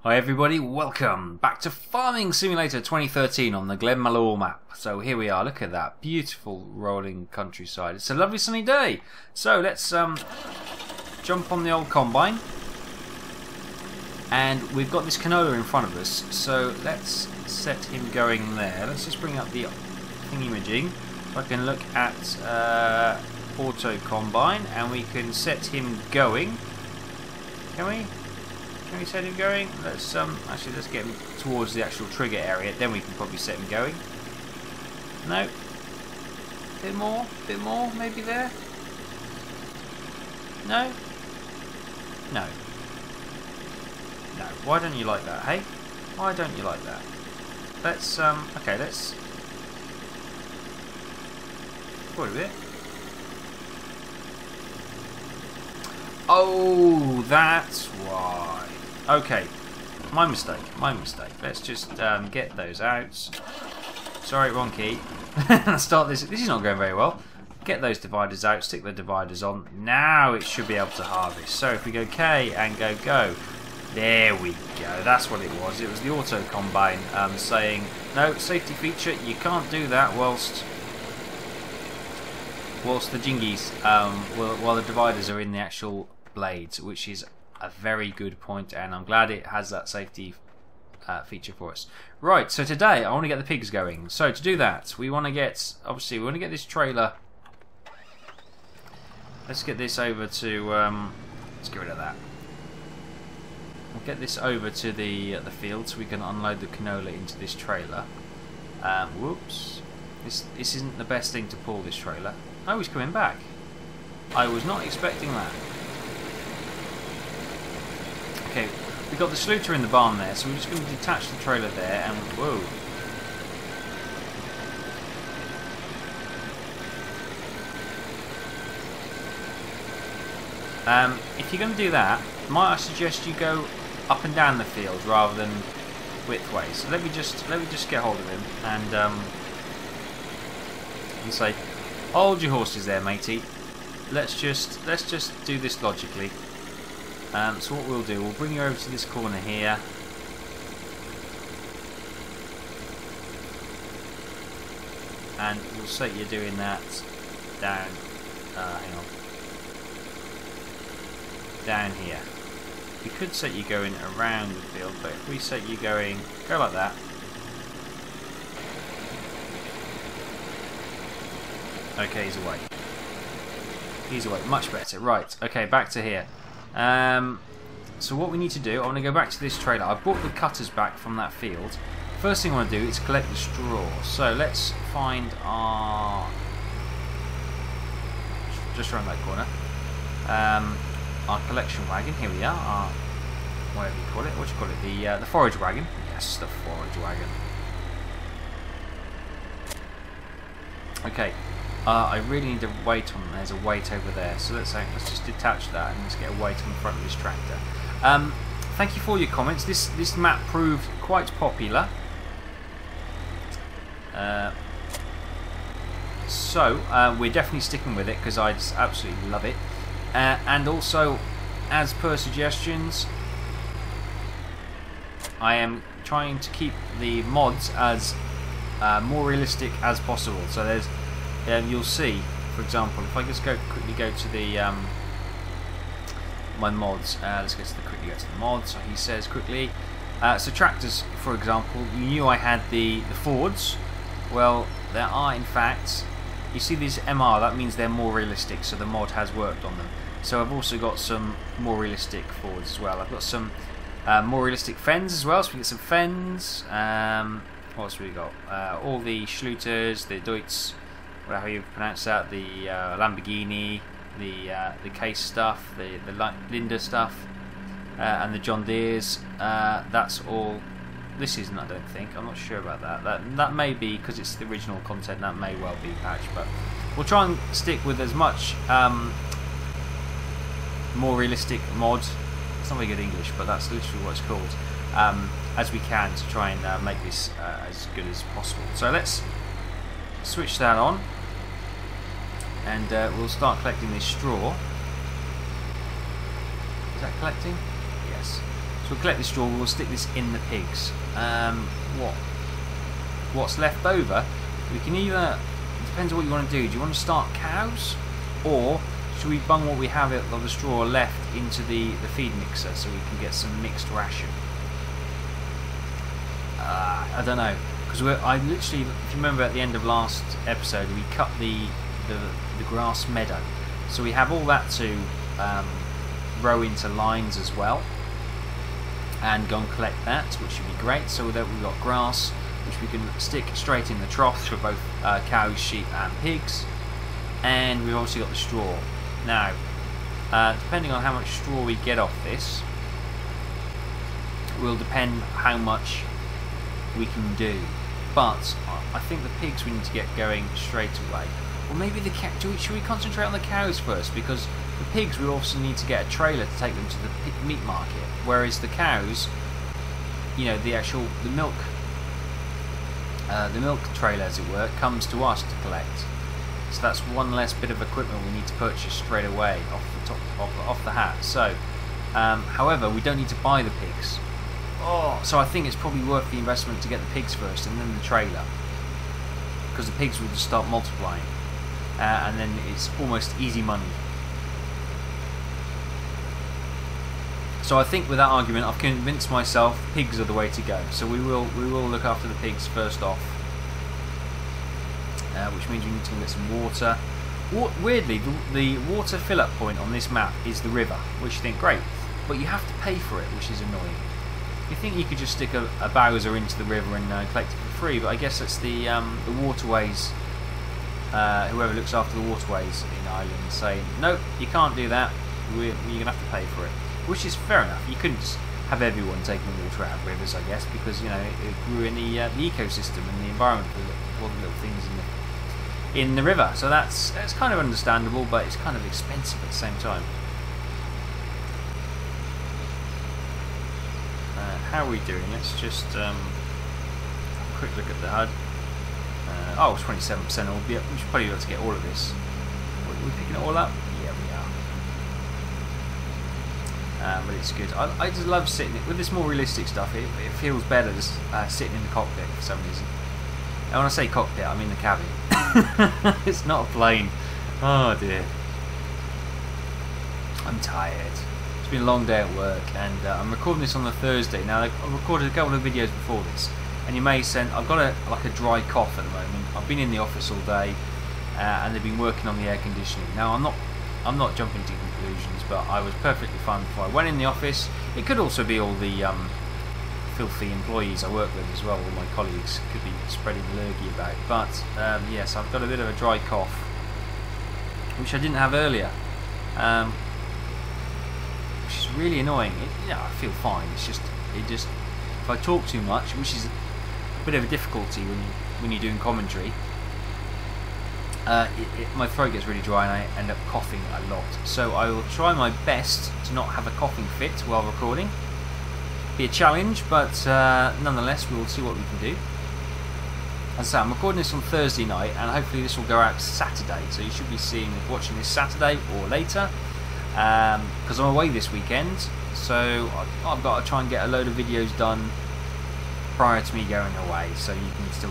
Hi everybody, welcome back to Farming Simulator 2013 on the Glenmalure map. So here we are, look at that beautiful rolling countryside. It's a lovely sunny day. So let's jump on the old combine. And we've got this canola in front of us, so let's set him going there. Let's just bring up the thingy-majig. I can look at auto combine and we can set him going. Can we? Can we set him going? Let's actually let's get him towards the actual trigger area. Then we can probably set him going. No. Bit more, maybe there. No. No. No. Why don't you like that? Hey, why don't you like that? Let's okay. Let's. Wait a bit. Oh, that's why. Okay, my mistake. Let's just get those out. Sorry, wrong key. Start this. This is not going very well. Get those dividers out, stick the dividers on. Now it should be able to harvest. So if we go K and go. There we go. That's what it was. It was the auto combine saying, no, safety feature, you can't do that whilst the jingies, while the dividers are in the actual blades, which is a very good point, and I'm glad it has that safety feature for us. Right, so today I want to get the pigs going. So to do that, we want to get, obviously, we want to get this trailer. Let's get this over to, let's get rid of that. We'll get this over to the field so we can unload the canola into this trailer. Whoops, this isn't the best thing to pull, this trailer. Oh, he's coming back. I was not expecting that. Okay, we've got the sluter in the barn there, so we're just going to detach the trailer there and whoa. If you're going to do that, might I suggest you go up and down the field rather than widthways. So let me just get hold of him and say, hold your horses there, matey. Let's just do this logically. So what we'll do, we'll bring you over to this corner here. And we'll set you doing that down, hang on, down here. We could set you going around the field, but if we set you going, go like that. Okay, he's away. He's away, much better. Right, okay, back to here. So what we need to do, I want to go back to this trailer. I brought the cutters back from that field. First thing I want to do is collect the straw. So let's find our, just around that corner, our collection wagon. Here we are. Our, whatever you call it. What do you call it? The forage wagon. Yes, the forage wagon. Okay. I really need a weight on. There's a weight over there, so let's just detach that and let's get a weight on the front of this tractor. Thank you for your comments. This map proved quite popular, so we're definitely sticking with it because I just absolutely love it. And also, as per suggestions, I am trying to keep the mods as more realistic as possible. So there's. You'll see, for example, if I just quickly go to the my mods. Let's quickly go to the mods. So he says quickly. So tractors, for example, you knew I had the Fords. Well, there are in fact. You see these MR. That means they're more realistic. So the mod has worked on them. So I've also got some more realistic Fords as well. I've got some more realistic Fens as well. So we get some Fens. What else have we got? All the Schluters, the Deutz. How you pronounce that? The Lamborghini, the Case stuff, the Linda stuff, and the John Deeres. That's all. This isn't, I don't think. I'm not sure about that. That may be because it's the original content. That may well be patched, but we'll try and stick with as much more realistic mod. It's not very good English, but that's literally what it's called. As we can to try and make this as good as possible. So let's switch that on. And we'll start collecting this straw. Is that collecting? Yes. So we'll collect the straw, we'll stick this in the pigs. What's left over, we can either, it depends on what you want to do. Do you want to start cows, or should we bung what we have of the straw left into the feed mixer so we can get some mixed ration? I don't know, because I literally, if you remember at the end of last episode, we cut the grass meadow, so we have all that to row into lines as well, and go and collect that, which should be great. So that we've got grass, which we can stick straight in the troughs for both cows, sheep and pigs, and we've obviously got the straw. Now, depending on how much straw we get off this, will depend how much we can do. But I think the pigs we need to get going straight away. Or maybe should we concentrate on the cows first? Because the pigs we also need to get a trailer to take them to the meat market, whereas the cows, you know, the milk trailer, as it were, comes to us to collect. So that's one less bit of equipment we need to purchase straight away off the hat. So, however, we don't need to buy the pigs. So I think it's probably worth the investment to get the pigs first and then the trailer, because the pigs will just start multiplying, and then it's almost easy money. So I think with that argument, I've convinced myself pigs are the way to go. So we will look after the pigs first off, which means we need to get some water. Weirdly, the water fill-up point on this map is the river, which you think great, but you have to pay for it, which is annoying. You think you could just stick a Bowser into the river and collect it for free, but I guess it's the waterways, whoever looks after the waterways in Ireland, saying, nope, you can't do that, you're going to have to pay for it. Which is fair enough. You couldn't just have everyone taking water out of rivers, I guess, because, you know, it ruin the ecosystem and the environment for all the little things in the river. So that's kind of understandable, but it's kind of expensive at the same time. How are we doing? Let's just quick look at the HUD. Oh, 27% all. Yeah, we should probably be able to get all of this. Are we picking it all up? Yeah, we are. But it's good. I just love sitting with this more realistic stuff. It feels better just sitting in the cockpit for some reason. And when I say cockpit, I mean the cabin. It's not a plane. Oh dear. I'm tired. It's been a long day at work, and I'm recording this on the Thursday. Now I've recorded a couple of videos before this, and you may sense I've got a dry cough at the moment. I've been in the office all day, and they've been working on the air conditioning. Now I'm not jumping to conclusions, but I was perfectly fine before I went in the office. It could also be all the filthy employees I work with as well. All my colleagues could be spreading lurgy about. But yes, I've got a bit of a dry cough, which I didn't have earlier. Which is really annoying. I feel fine. It's just if I talk too much, which is a bit of a difficulty when you're doing commentary, my throat gets really dry and I end up coughing a lot. So I will try my best to not have a coughing fit while recording. Be a challenge, but nonetheless we will see what we can do. As I say, I'm recording this on Thursday night, and hopefully this will go out Saturday. So you should be watching this Saturday or later. Because I'm away this weekend, so I've got to try and get a load of videos done prior to me going away, so you can still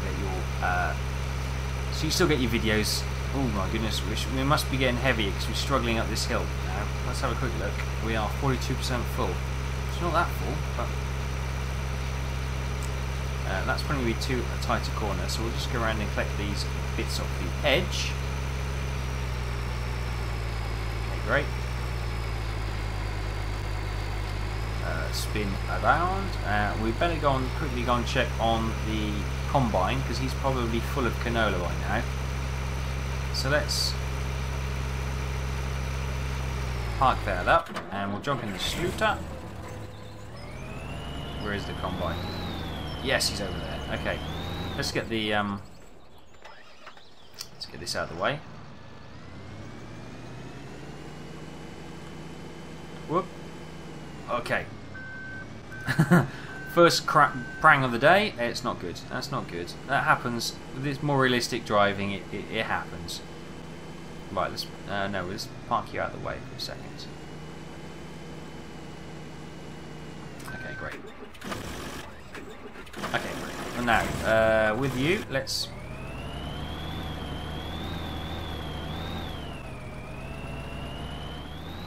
get your videos. Oh my goodness, we must be getting heavy because we're struggling up this hill now. Let's have a quick look. We are 42% full. It's not that full, but that's probably too tight a corner, so we'll just go around and collect these bits off the edge. Okay, great. Spin around. We better quickly go and check on the combine, because he's probably full of canola by now. So let's park that up, and we'll jump in the scooter. Where is the combine? Yes, he's over there. Okay, let's get the let's get this out of the way. Whoop. Okay. First prang of the day. It's not good. That's not good. That happens with this more realistic driving. It happens. Right. Let's park you out of the way for a second. Okay. great. Okay, and now with you, let's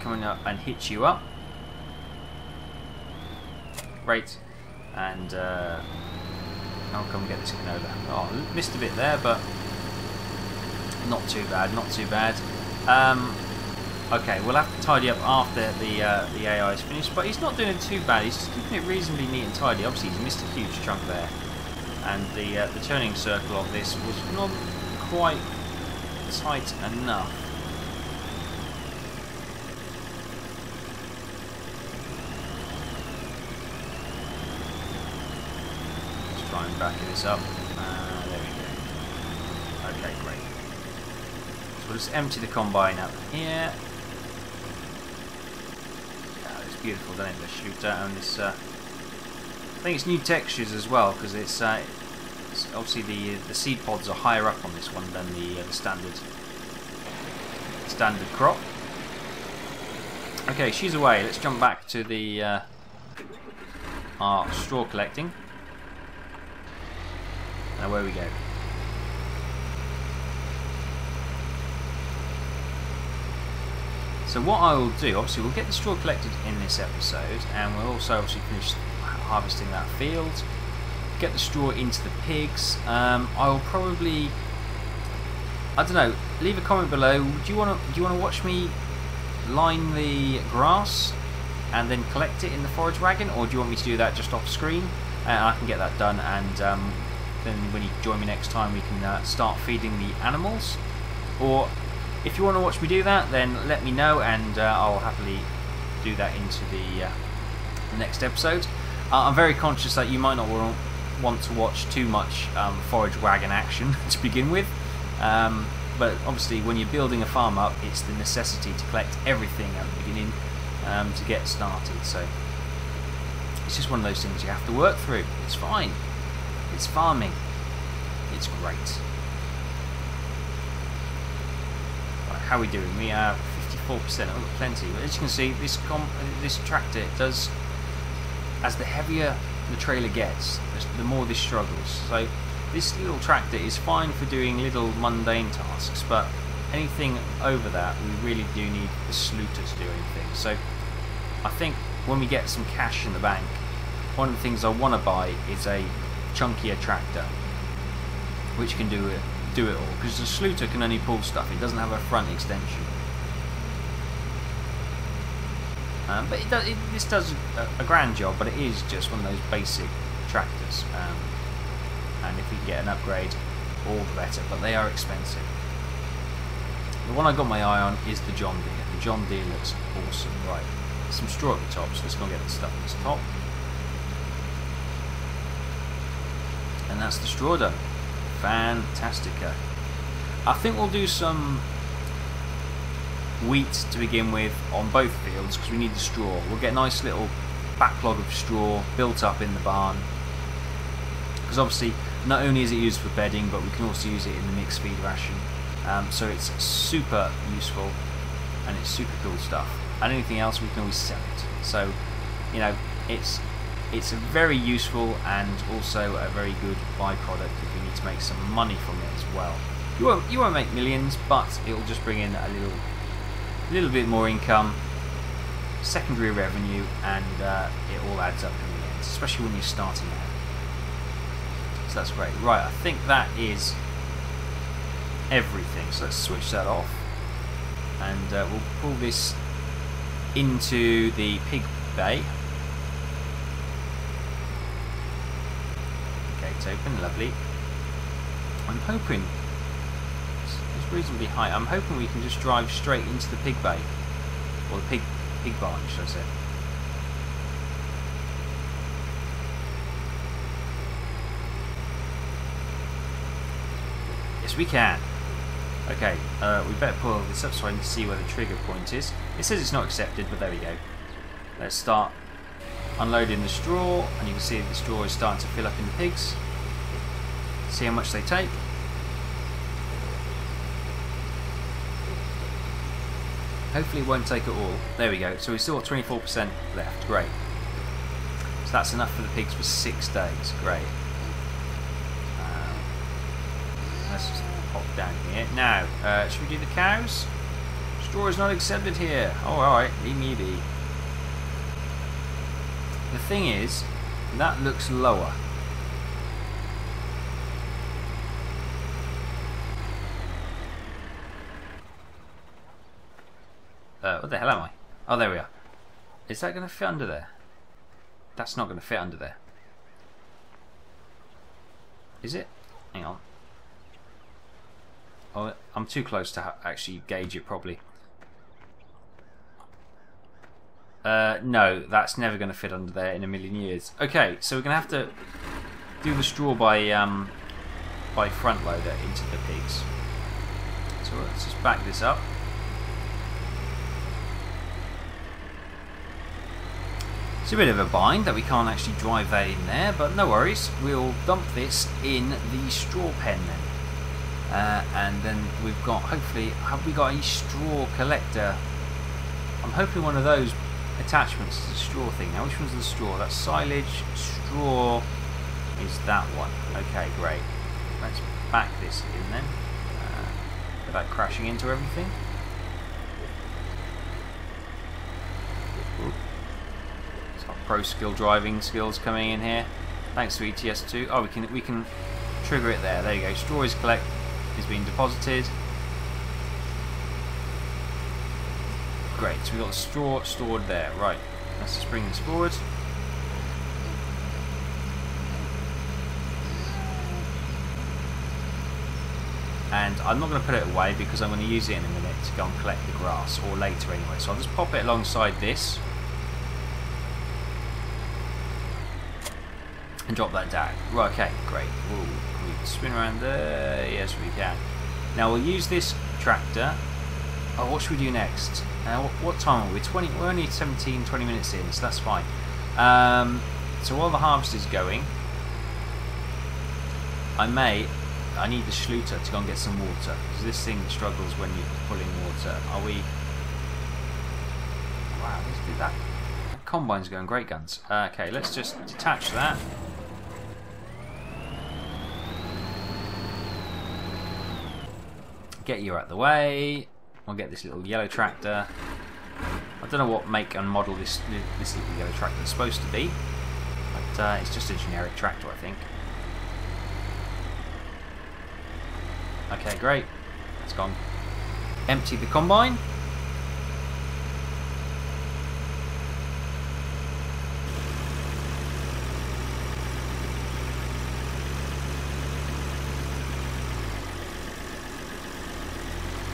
coming up and hit you up. Great, and I'll come and get this canola. Oh, missed a bit there, but not too bad, not too bad. Okay, we'll have to tidy up after the AI is finished, but he's not doing it too bad. He's just keeping it reasonably neat and tidy. Obviously, he's missed a huge chunk there, and the turning circle of this was not quite tight enough. Let's try and back this up. There we go. Okay, great. So we'll just empty the combine up here. Beautiful, doesn't it? The shooter and this. I think it's new textures as well, because it's obviously the seed pods are higher up on this one than the standard crop. Okay, she's away. Let's jump back to the our straw collecting. Now where we go. So what I will do, obviously we'll get the straw collected in this episode, and we'll also obviously finish harvesting that field, get the straw into the pigs. I will probably, I don't know, leave a comment below. Do you want to watch me line the grass and then collect it in the forage wagon, or do you want me to do that just off screen? And I can get that done, and then when you join me next time we can start feeding the animals. Or if you want to watch me do that, then let me know, and I'll happily do that into the next episode. I'm very conscious that you might not want to watch too much forage wagon action to begin with, but obviously when you're building a farm up, it's the necessity to collect everything at the beginning to get started. So it's just one of those things you have to work through. It's fine. It's farming. It's great. How are we doing? We are 54%. We've got plenty. But as you can see, this tractor does, as the heavier the trailer gets, the more this struggles. So this little tractor is fine for doing little mundane tasks, but anything over that, we really do need the slooter to do anything. So I think when we get some cash in the bank, one of the things I want to buy is a chunkier tractor, which can do it all, because the slooter can only pull stuff. It doesn't have a front extension, but this does a grand job. But it is just one of those basic tractors, and if we get an upgrade, all the better, but they are expensive. The one I got my eye on is the John Deere. The John Deere looks awesome. Right, some straw at the top, so let's go and get the stuff at the top, and that's the straw done. Fantastica. I think we'll do some wheat to begin with on both fields, because we need the straw. We'll get a nice little backlog of straw built up in the barn, because obviously not only is it used for bedding, but we can also use it in the mixed feed ration. So it's super useful, and it's super cool stuff. And anything else, we can always sell it. So, you know, it's a very useful and also a very good byproduct if you need to make some money from it as well. You won't make millions, but it will just bring in a little bit more income, secondary revenue, and it all adds up in the end, especially when you're starting out. So that's great. Right, I think that is everything. So let's switch that off, and we'll pull this into the pig bay. Gates open, lovely. I'm hoping it's reasonably high. I'm hoping we can just drive straight into the pig bay, or the pig barn, should I say. Yes, we can. Okay, we better pull this up so I can see where the trigger point is. It says it's not accepted, but there we go. Let's start unloading the straw, and you can see the straw is starting to fill up in the pigs. See how much they take. Hopefully it won't take it all. There we go. So we still got 24% left. Great. So that's enough for the pigs for 6 days. Great. Let's just pop down here. Now, should we do the cows? Straw is not accepted here. Oh, alright, leave me be. The thing is, that looks lower. What the hell am I? Oh, there we are. Is that going to fit under there? That's not going to fit under there. Is it? Hang on. Oh, I'm too close to actually gauge it properly. No, that's never going to fit under there in a million years. Okay, so we're going to have to do the straw by front loader into the pigs. So let's just back this up. It's a bit of a bind that we can't actually drive that in there, but no worries. We'll dump this in the straw pen then. And then we've got, hopefully, have we got a straw collector? I'm hoping one of those attachments to the straw thing. Now, which one's the straw? That's silage. Straw is that one. Okay, great. Let's back this in then, without crashing into everything. It's our pro skill driving skills coming in here. Thanks to ETS2. Oh, we can trigger it there. There you go. Straw is being deposited. Great, so we've got the straw stored there. Right, let's just bring this forward. And I'm not going to put it away because I'm going to use it in a minute to go and collect the grass, or later anyway. So I'll just pop it alongside this and drop that down. Right, okay, great. Ooh, can we spin around there? Yes, we can. Now we'll use this tractor. Oh, what should we do next? What time are we? We're only 20 minutes in, so that's fine. So while the harvest is going, I need the schluter to go and get some water, because this thing struggles when you're pulling water. Are we? Wow, let's do that. That combine's going great guns. Okay, let's just detach that. Get you out of the way. We'll get this little yellow tractor. I don't know what make and model this little yellow tractor is supposed to be, but it's just a generic tractor, I think. Okay, great. Let's go and empty the combine.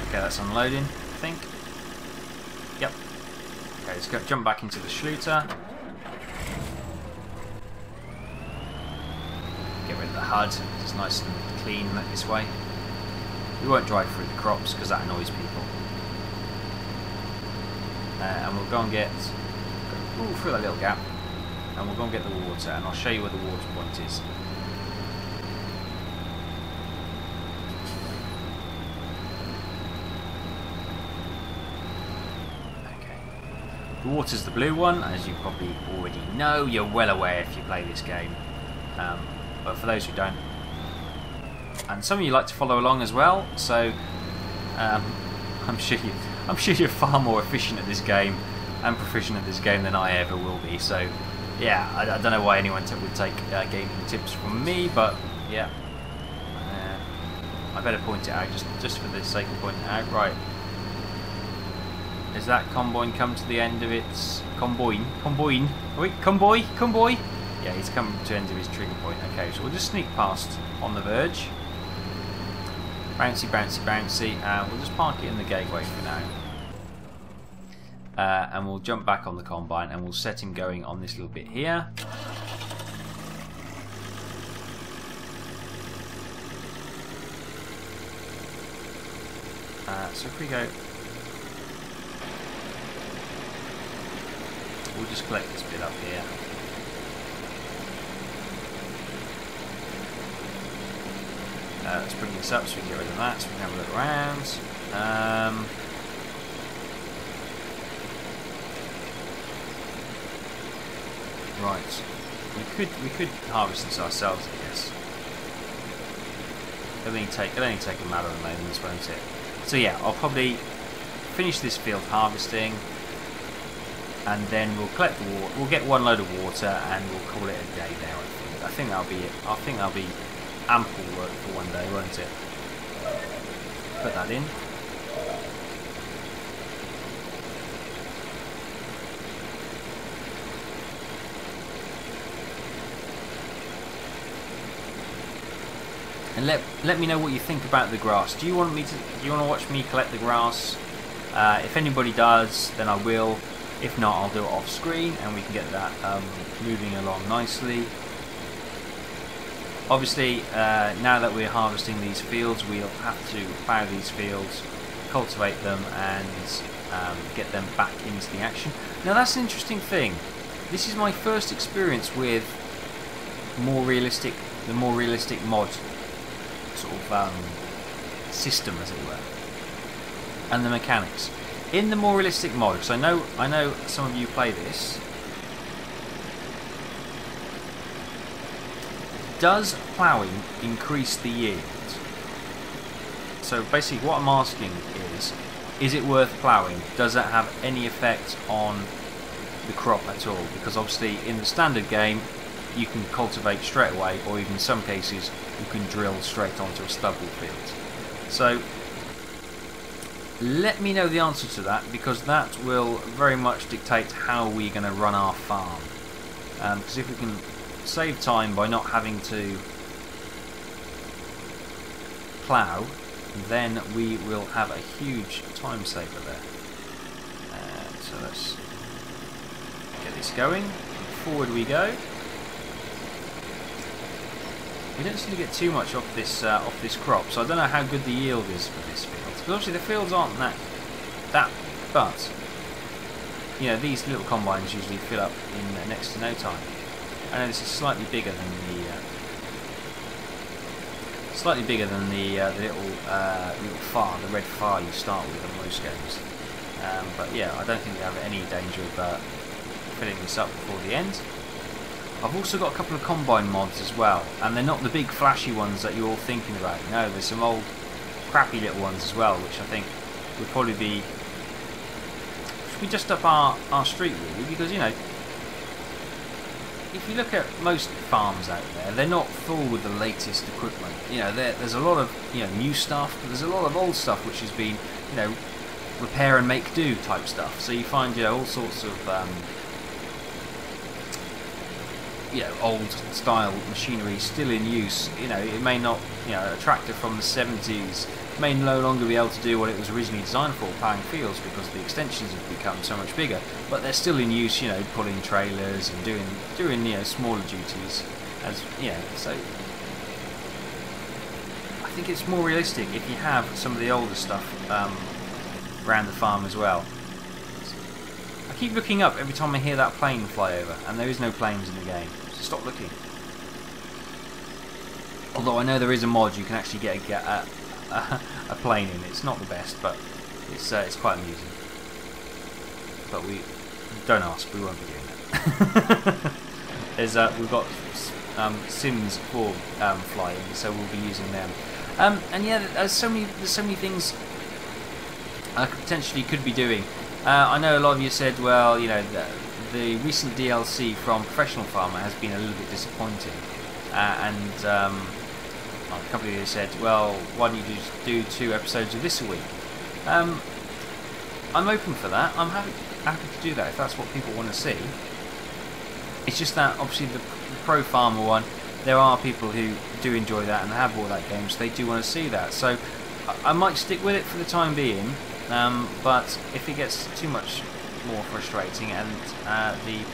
Okay, that's unloading, I think. Yep. Okay, let's go jump back into the schluter. Get rid of the HUD. It's nice and clean this way. We won't drive through the crops because that annoys people. And we'll go and get through that little gap, and we'll go and get the water, and I'll show you where the water point is. The water's the blue one, as you probably already know. You're well aware if you play this game, but for those who don't, and some of you like to follow along as well, so I'm sure you're far more efficient at this game and proficient at this game than I ever will be. So yeah, I don't know why anyone would take gaming tips from me, but yeah, I better point it out just for the sake of pointing it out. Right. Is that combine come to the end of its combine? Wait, convoy? Yeah, he's come to the end of his trigger point. Okay, so we'll just sneak past on the verge. Bouncy, bouncy, bouncy, and we'll just park it in the gateway for now. And we'll jump back on the combine and we'll set him going on this little bit here. So if we go, we'll just collect this bit up here. Let's bring this up so we can get rid of that, so we can have a look around. Right. We could harvest this ourselves, I guess. It'll only take a matter of moments, won't it? So yeah, I'll probably finish this field harvesting, and then we'll collect the water. We'll get one load of water, and we'll call it a day there. I think that'll be it. I think that'll be ample work for one day, won't it? Put that in. And let me know what you think about the grass. Do you want to watch me collect the grass? If anybody does, then I will. If not, I'll do it off screen, and we can get that moving along nicely. Obviously, now that we're harvesting these fields, we'll have to plough these fields, cultivate them, and get them back into the action. Now that's an interesting thing. This is my first experience with the more realistic mod sort of system, as it were, and the mechanics in the more realistic mod. Because I know some of you play this. Does ploughing increase the yield? So basically, what I'm asking is it worth ploughing? Does that have any effect on the crop at all? Because obviously, in the standard game, you can cultivate straight away, or even in some cases you can drill straight onto a stubble field. So let me know the answer to that, because that will very much dictate how we're going to run our farm. Because if we can save time by not having to plough, then we will have a huge time saver there. So let's get this going. Forward we go. We don't seem to get too much off this crop, so I don't know how good the yield is for this field. Because obviously the fields aren't that, but you know, these little combines usually fill up in next to no time. I know this is slightly bigger than the little far, the red far you start with on most games. But yeah, I don't think we have any danger of filling this up before the end. I've also got a couple of combine mods as well, and they're not the big flashy ones that you're all thinking about. No, there's some old crappy little ones as well, which I think would probably be just up our street really, because you know, if you look at most farms out there, they're not full with the latest equipment. You know, there's a lot of new stuff, but there's a lot of old stuff which has been repair and make do type stuff. So you find all sorts of old style machinery still in use. It may not, a tractor from the 70s may no longer be able to do what it was originally designed for, ploughing fields, because the extensions have become so much bigger, but they're still in use, pulling trailers and doing smaller duties, so I think it's more realistic if you have some of the older stuff around the farm as well. I keep looking up every time I hear that plane fly over, and there is no planes in the game, so stop looking. Although I know there is a mod you can actually get a plane in. It's not the best, but it's quite amusing. But we don't ask, we won't be doing that. We've got Sims for flying, so we'll be using them. And yeah, there's so many things I potentially could be doing. I know a lot of you said, well, the recent DLC from Professional Farmer has been a little bit disappointing, and a couple of you said, well, why don't you just do 2 episodes of this a week? I'm open for that. I'm happy to do that if that's what people want to see. It's just that obviously the Pro Farmer one, there are people who do enjoy that and have bought that game, so they do want to see that. So I might stick with it for the time being, but if it gets too much more frustrating and the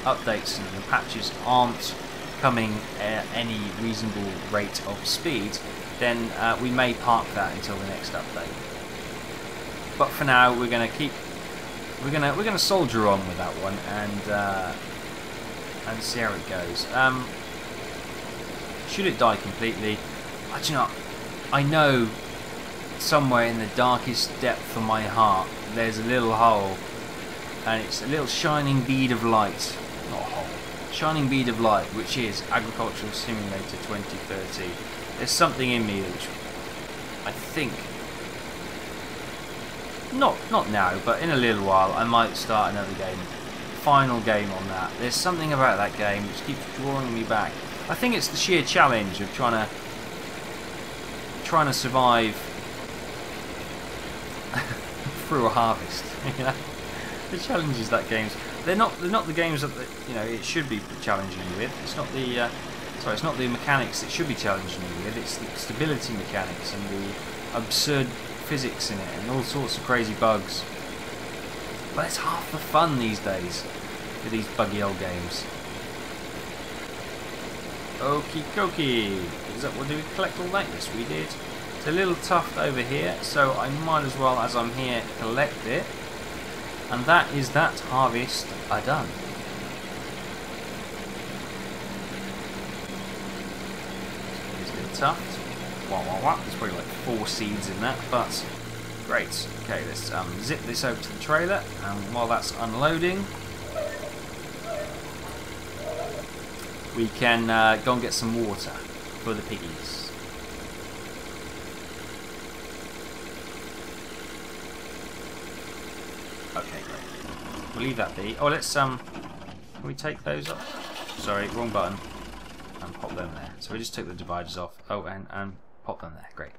updates and the patches aren't coming at any reasonable rate of speed, then we may park that until the next update. But for now, we're gonna soldier on with that one and see how it goes. Should it die completely? I know somewhere in the darkest depth of my heart there's a little hole, and it's a little shining bead of light. Not a hole. Shining Bead of Light, which is Agricultural Simulator 2013. There's something in me which I think, not now, but in a little while, I might start another game. Final game on that. There's something about that game which keeps drawing me back. I think it's the sheer challenge of trying to survive through a harvest. You know, the challenges that game's. They're not the games that it should be challenging you with. It's not the it's not the mechanics it should be challenging you with. It's the stability mechanics and the absurd physics in it and all sorts of crazy bugs. But it's half the fun these days with these buggy old games. Okie dokie. Is that what do we collect all that? Yes, we did. It's a little tough over here, so I might as well, as I'm here, collect it. And that is that harvest I done. It's a little tough. Wah wah wah. There's probably like 4 seeds in that, but great. Okay, let's zip this over to the trailer, and while that's unloading, we can go and get some water for the piggies. Okay, great. We'll leave that be. Oh, let's can we take those off? Sorry, wrong button. And pop them there. So we just took the dividers off. Oh, and pop them there. Great.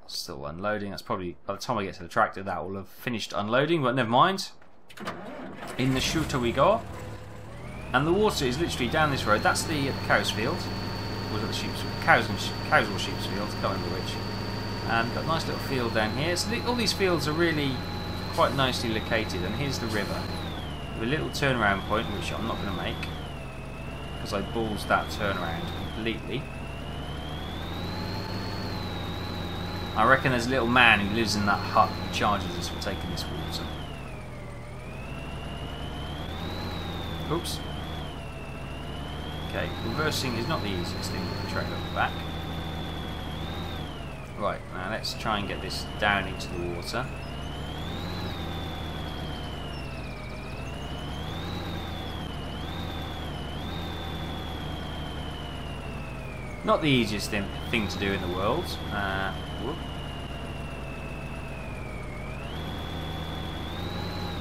Still unloading. That's probably, by the time I get to the tractor, that will have finished unloading, but never mind. In the shooter we go. And the water is literally down this road. That's the cow's field. Or was it the sheep's field? Cows or sheep's field, can't remember which. And got a nice little field down here. So all these fields are really quite nicely located. And here's the river. With a little turnaround point, which I'm not going to make, because I balls that turnaround completely. I reckon there's a little man who lives in that hut who charges us for taking this water. Oops. Okay, reversing is not the easiest thing with the trailer at the back. Right, now let's try and get this down into the water. Not the easiest thing to do in the world. Whoop.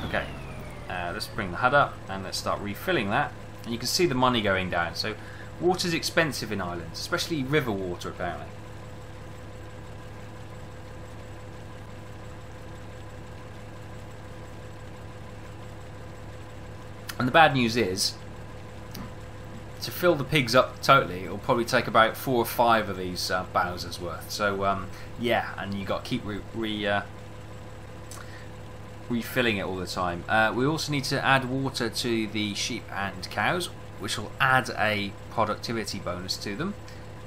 Okay, let's bring the HUD up and let's start refilling that. And you can see the money going down. So water's expensive in Ireland, especially river water apparently. And the bad news is, to fill the pigs up totally, it'll probably take about 4 or 5 of these Bowser's worth. So yeah, and you got to keep refilling it all the time. We also need to add water to the sheep and cows, which will add a productivity bonus to them,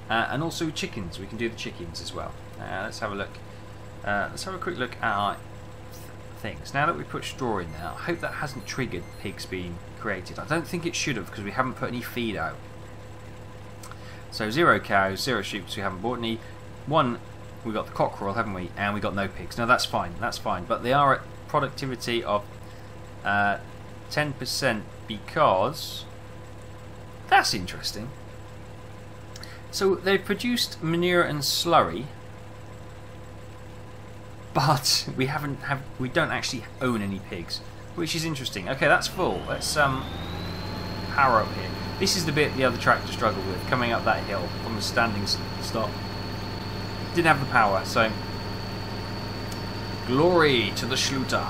and also chickens. We can do the chickens as well. Let's have a look. Let's have a quick look at our things. Now that we put straw in there, I hope that hasn't triggered pigs being created. I don't think it should have, because we haven't put any feed out. So 0 cows, 0 sheep, so we haven't bought any. 1, we got the cockerel, haven't we? And we got no pigs. No, that's fine. That's fine. But they are at productivity of 10% because that's interesting. So they've produced manure and slurry, but we don't actually own any pigs, which is interesting. Okay, that's full. Let's power up here. This is the bit the other tractor struggled with, coming up that hill from the standing stop. Didn't have the power, so glory to the Schluter.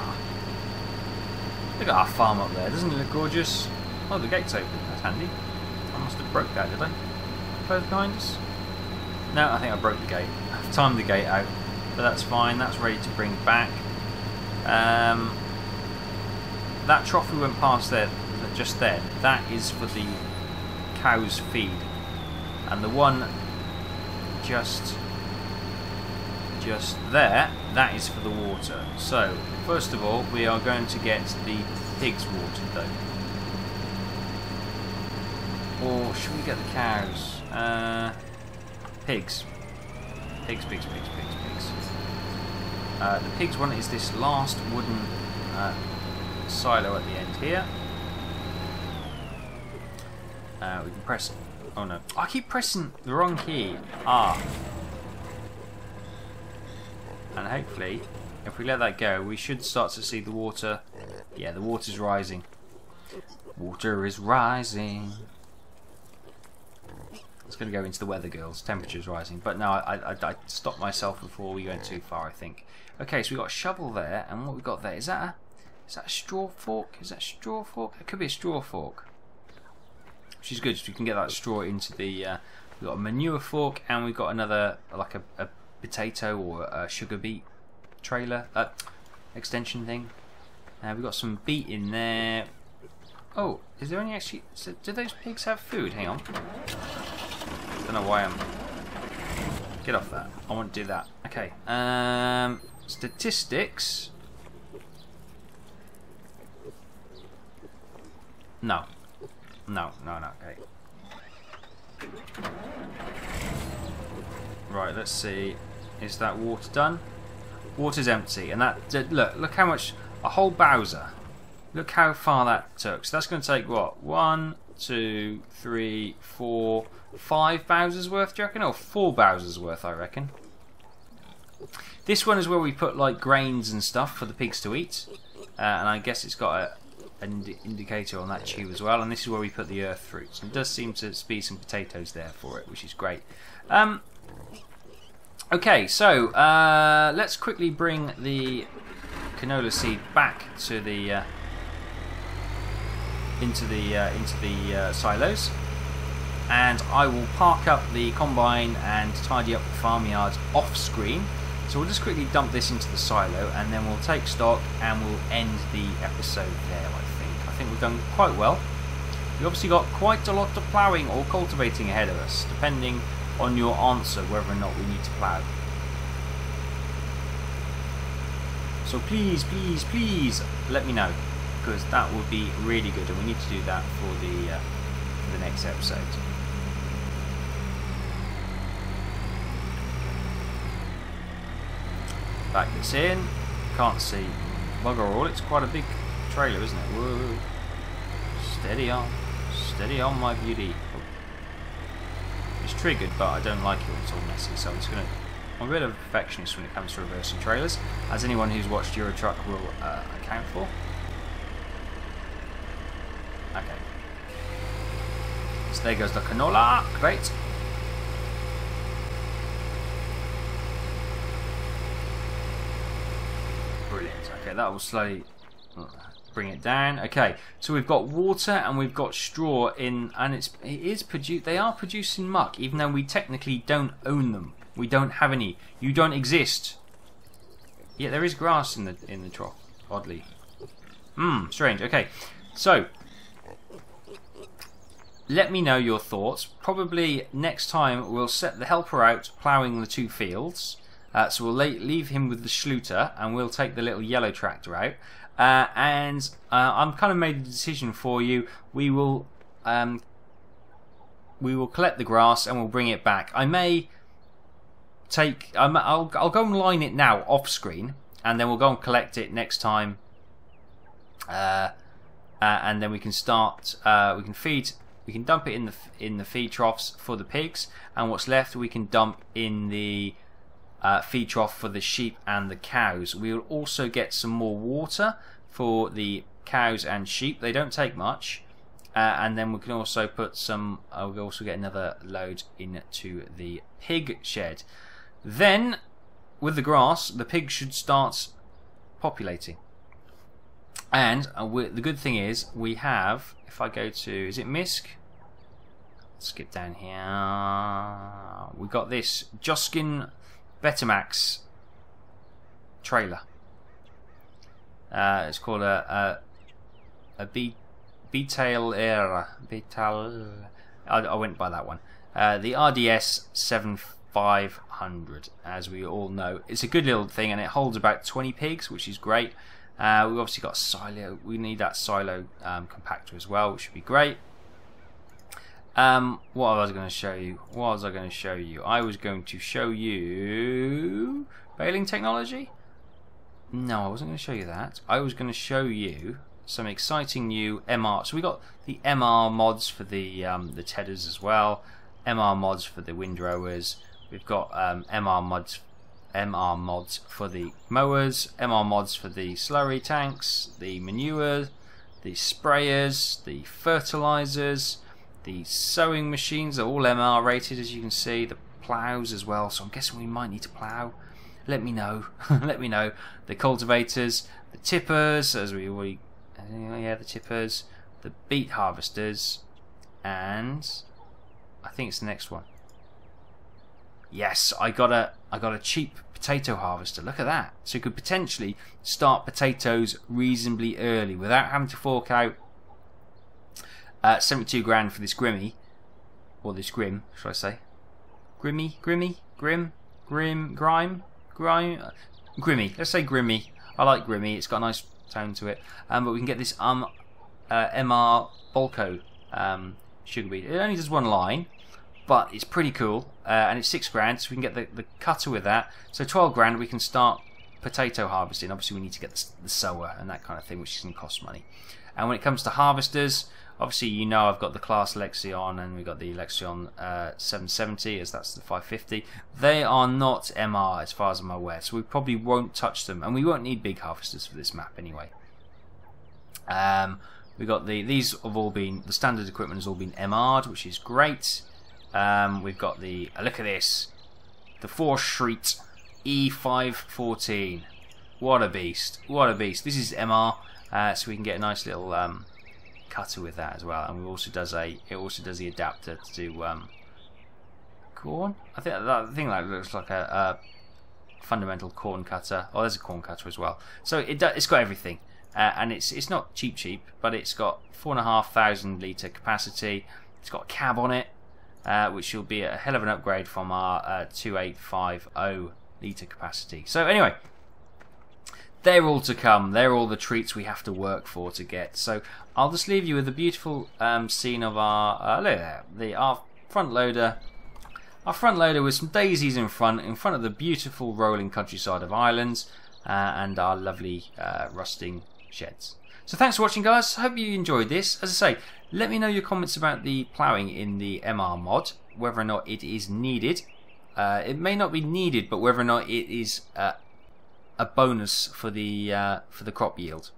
Look at our farm up there. Doesn't it look gorgeous? Oh, the gate's open. That's handy. I must have broke that, did I? Close behind us? No, I think I broke the gate. I've timed the gate out. But that's fine, that's ready to bring back. That trough we went past there, just then, that is for the cow's feed. And the one just there, that is for the water. So, first of all, we are going to get the pigs watered though. Or should we get the cows? Pigs. Pigs. The pigs one is this last wooden silo at the end here. We can press. Oh no! I keep pressing the wrong key. R. And hopefully, if we let that go, we should start to see the water. Yeah, the water's rising. Water is rising. It's going to go into the weather, girls. Temperature's rising. But no, I stopped myself before we went too far, I think. Okay, so we've got a shovel there, and what we've got there, is that a straw fork? Is that a straw fork? It could be a straw fork. Which is good, so we can get that straw into the... we've got a manure fork, and we've got another, like a potato or a sugar beet trailer, extension thing. We've got some beet in there. Oh, is there any actually... So, do those pigs have food? Hang on. Don't know why I'm... Get off that. I won't do that. Okay. Statistics. No. No. Okay. Right, let's see. Is that water done? Water's empty. And that... Look how much... A whole Bowser. Look how far that took. So that's going to take what? 1, 2, 3, 4, 5 Bowser's worth, do you reckon? Or 4 Bowser's worth, I reckon. This one is where we put like grains and stuff for the pigs to eat. And I guess it's got an indicator on that tube as well. And this is where we put the earth fruits. And it does seem to be some potatoes there for it, which is great. Okay, so let's quickly bring the canola seed back to the into the silos, and I will park up the combine and tidy up the farmyard off screen. So we'll just quickly dump this into the silo, and then we'll take stock and we'll end the episode there. I think we've done quite well. We've obviously got quite a lot of ploughing or cultivating ahead of us, depending on your answer whether or not we need to plough. So please let me know, because that would be really good, and we need to do that for the next episode. Back this in. Can't see bugger all. It's quite a big trailer, isn't it? Whoa. Steady on, my beauty. Oh. It's triggered, but I don't like it when it's all messy, so I'm just gonna. I'm a bit of a perfectionist when it comes to reversing trailers, as anyone who's watched Euro Truck will account for. Okay. So there goes the canola. Great. Brilliant. Okay, that will slowly bring it down. Okay, so we've got water and we've got straw in, and they are producing muck, even though we technically don't own them. We don't have any. You don't exist. Yet there is grass in the trough. Oddly. Strange. Okay, so let me know your thoughts. Probably next time we'll set the helper out ploughing the 2 fields. So we'll leave him with the schluter, and we'll take the little yellow tractor out. And I'm kind of made the decision for you. We will collect the grass and we'll bring it back. I may take. I'll go and line it now off screen, and then we'll go and collect it next time. And then we can start. We can feed. We can dump it in the feed troughs for the pigs, and what's left we can dump in the feed trough for the sheep and the cows. We will also get some more water for the cows and sheep. They don't take much, and then we can also put some. We'll also get another load into the pig shed. Then, with the grass, the pigs should start populating. And the good thing is we have. If I go to, is it Misk? Skip down here. We got this Joskin Betamax trailer. It's called a B-Tail era. I went by that one. The RDS 7500, as we all know. It's a good little thing, and it holds about 20 pigs, which is great. We've obviously got silo. We need that silo compactor as well, which should be great. What was I going to show you? I was going to show you baling technology. No, I wasn't going to show you that. I was going to show you some exciting new MR. So we got the MR mods for the tedders as well, MR mods for the windrowers. We've got MR mods for the mowers, MR mods for the slurry tanks, the manure, the sprayers, the fertilizers, the sowing machines are all MR rated, as you can see. The plows as well, so I'm guessing we might need to plow. Let me know. Let me know. The cultivators, the tippers, as we already, yeah, the tippers, the beet harvesters, and I think it's the next one. Yes, I got a cheap potato harvester. Look at that. So you could potentially start potatoes reasonably early without having to fork out 72 grand for this Grimmy, or this Grim, should I say? Grimmy, Grim, Grimmy. Let's say Grimmy. I like Grimmy. It's got a nice tone to it. But we can get this MR Bolko sugar beet. It only does one line, but it's pretty cool, and it's 6 grand, so we can get the cutter with that. So 12 grand, we can start potato harvesting. Obviously, we need to get the sower and that kind of thing, which is going to cost money. And when it comes to harvesters, obviously, you know I've got the class Lexion, and we've got the Lexion 770, as that's the 550. They are not MR, as far as I'm aware, so we probably won't touch them, and we won't need big harvesters for this map anyway. We got these have all been, the standard equipment has all been MR'd, which is great. We've got the, look at this, the Forstreet E514. What a beast, what a beast. This is MR, so we can get a nice little cutter with that as well, and it also does the adapter to do corn. I think that looks like a fundamental corn cutter. Oh, there's a corn cutter as well. So it's got everything, and it's not cheap, but it's got 4,500 litre capacity. It's got a cab on it, which will be a hell of an upgrade from our 2850 litre capacity. So anyway, they're all to come. They're all the treats we have to work for to get. So I'll just leave you with a beautiful scene of our look at that, our front loader. Our front loader with some daisies in front of the beautiful rolling countryside of Ireland, and our lovely rusting sheds. So thanks for watching, guys. Hope you enjoyed this. As I say, let me know your comments about the ploughing in the MR mod, whether or not it is needed. It may not be needed, but whether or not it is a bonus for the crop yield.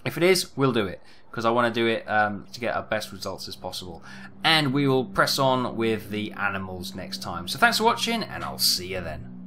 If it is, we'll do it, because I want to do it to get our best results as possible. And we will press on with the animals next time. So thanks for watching, and I'll see you then.